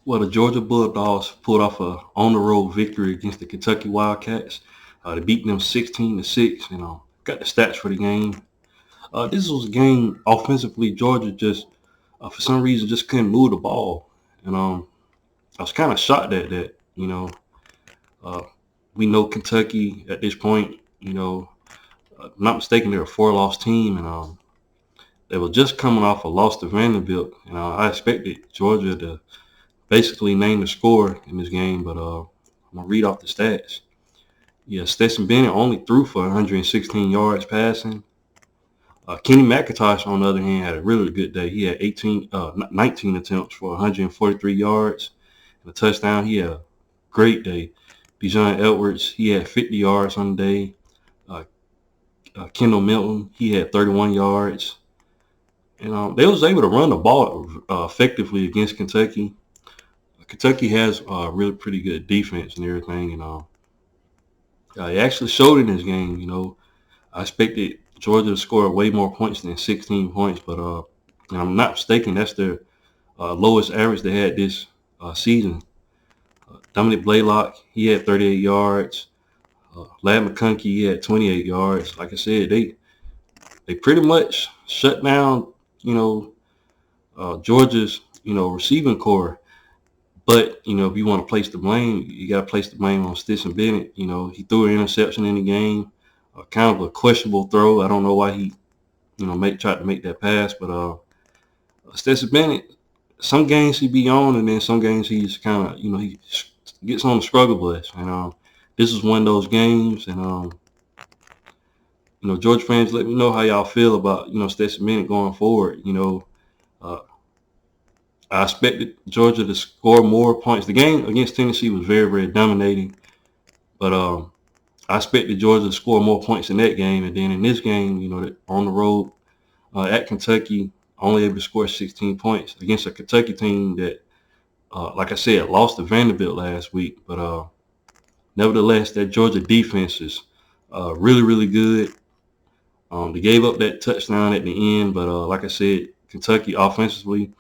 Well, the Georgia Bulldogs pulled off a on-the-road victory against the Kentucky Wildcats. They beat them 16-6. Got the stats for the game. This was a game offensively. Georgia just, for some reason, just couldn't move the ball, and I was kind of shocked at that. Uh, we know Kentucky at this point. Not mistaken, they're a four-loss team, and they were just coming off a loss to Vanderbilt. I expected Georgia to basically name the score in this game, but I'm gonna read off the stats. Yeah, Stetson Bennett only threw for 116 yards passing. Kenny McIntosh, on the other hand, had a really good day. He had 19 attempts for 143 yards and a touchdown. He had a great day. Bijan Edwards, he had 50 yards on the day. Kendall Milton, he had 31 yards. And they was able to run the ball effectively against Kentucky. Kentucky has really pretty good defense and everything, and it actually showed in this game. I expected Georgia to score way more points than 16 points, but and I'm not mistaken, that's their lowest average they had this season. Dominic Blaylock, he had 38 yards. Lad McConkey, he had 28 yards. Like I said, they pretty much shut down, Georgia's, receiving core. But, if you want to place the blame, you got to place the blame on Stetson Bennett. He threw an interception in the game, kind of a questionable throw. I don't know why he, tried to make that pass. But Stetson Bennett, some games he be on, and then some games he's kind of, he gets on the struggle bus. And this is one of those games. And, Georgia fans, let me know how y'all feel about, Stetson Bennett going forward. Uh, I expected Georgia to score more points. The game against Tennessee was very, very dominating. But I expected Georgia to score more points in that game. And then in this game, on the road at Kentucky, only able to score 16 points against a Kentucky team that, like I said, lost to Vanderbilt last week. But nevertheless, that Georgia defense is really, really good. They gave up that touchdown at the end. But like I said, Kentucky offensively,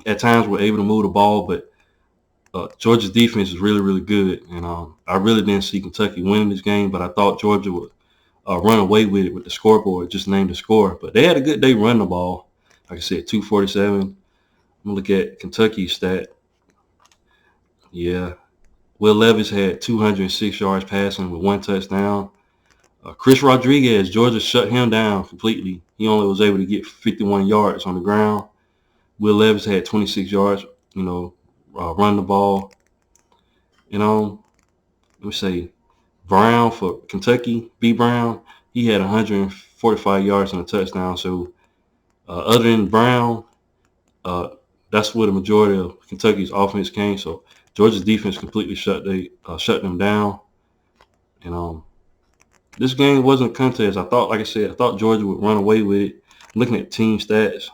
at times were able to move the ball, but Georgia's defense is really, really good. And I really didn't see Kentucky winning this game, but I thought Georgia would run away with it with the scoreboard, just name the score. But they had a good day running the ball. Like I said, 247. I'm going to look at Kentucky's stat. Yeah. Will Levis had 206 yards passing with one touchdown. Chris Rodriguez, Georgia shut him down completely. He only was able to get 51 yards on the ground. Will Levis had 26 yards, run the ball. Let me say, Brown for Kentucky, B. Brown, he had 145 yards and a touchdown. So other than Brown, that's where the majority of Kentucky's offense came. So Georgia's defense completely shut them down. And this game wasn't a contest. I thought Georgia would run away with it. Looking at team stats,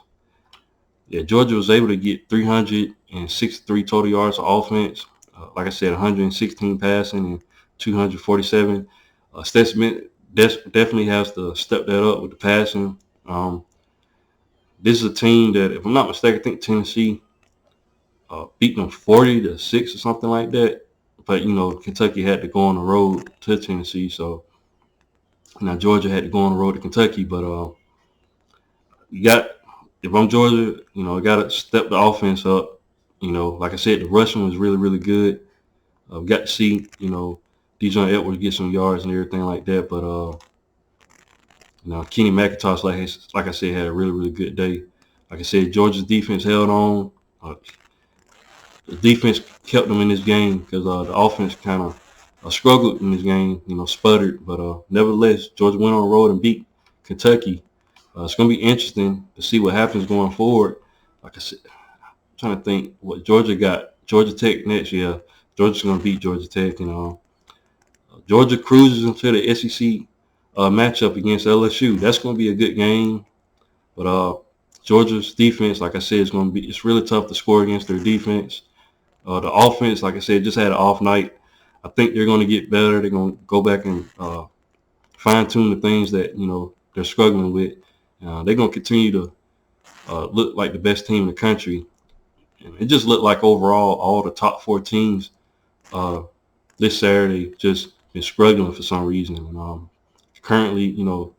yeah, Georgia was able to get 363 total yards of offense. Like I said, 116 passing and 247. Stetson definitely has to step that up with the passing. This is a team that, if I'm not mistaken, I think Tennessee beat them 40-6 or something like that. But, Kentucky had to go on the road to Tennessee. So now Georgia had to go on the road to Kentucky. But if I'm Georgia, I got to step the offense up. Like I said, the rushing was really, really good. We got to see, Bijan Edwards get some yards and everything like that. But, Kenny McIntosh, like I said, had a really, really good day. Like I said, Georgia's defense held on. The defense kept them in this game because the offense kind of struggled in this game, sputtered. But nevertheless, Georgia went on the road and beat Kentucky. It's going to be interesting to see what happens going forward. Like I said, I'm trying to think what Georgia got. Georgia Tech next year. Georgia's going to beat Georgia Tech. Georgia cruises into the SEC matchup against LSU. That's going to be a good game. But Georgia's defense, like I said, it's really tough to score against their defense. The offense, like I said, just had an off night. I think they're going to get better. They're going to go back and fine-tune the things that, they're struggling with. They're going to continue to look like the best team in the country. And it just looked like overall all the top 4 teams this Saturday just been struggling for some reason. And currently, you know,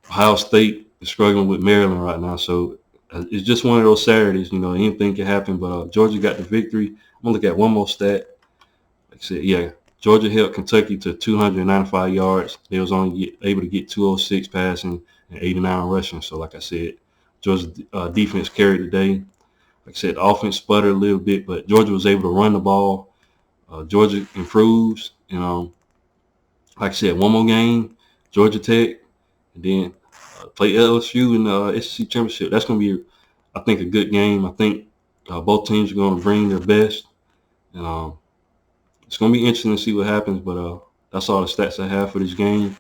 Ohio State is struggling with Maryland right now. So it's just one of those Saturdays, you know, anything can happen. But Georgia got the victory. I'm going to look at one more stat. Like I said, yeah, Georgia held Kentucky to 295 yards. They was only able to get 206 passing and 89 rushing. So like I said, Georgia's defense carried the day. Like I said, the offense sputtered a little bit, but Georgia was able to run the ball. Georgia improves. Like I said, one more game, Georgia Tech, and then play LSU in the SEC Championship. That's going to be, I think, a good game. I think both teams are going to bring their best. And it's going to be interesting to see what happens, but that's all the stats I have for this game.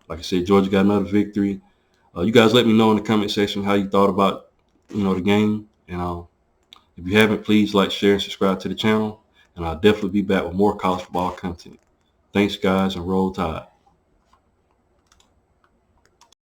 Like I said, Georgia got another victory. You guys let me know in the comment section how you thought about, you know, the game. And if you haven't, please like, share, and subscribe to the channel. And I'll definitely be back with more college football content. Thanks, guys, and roll tide.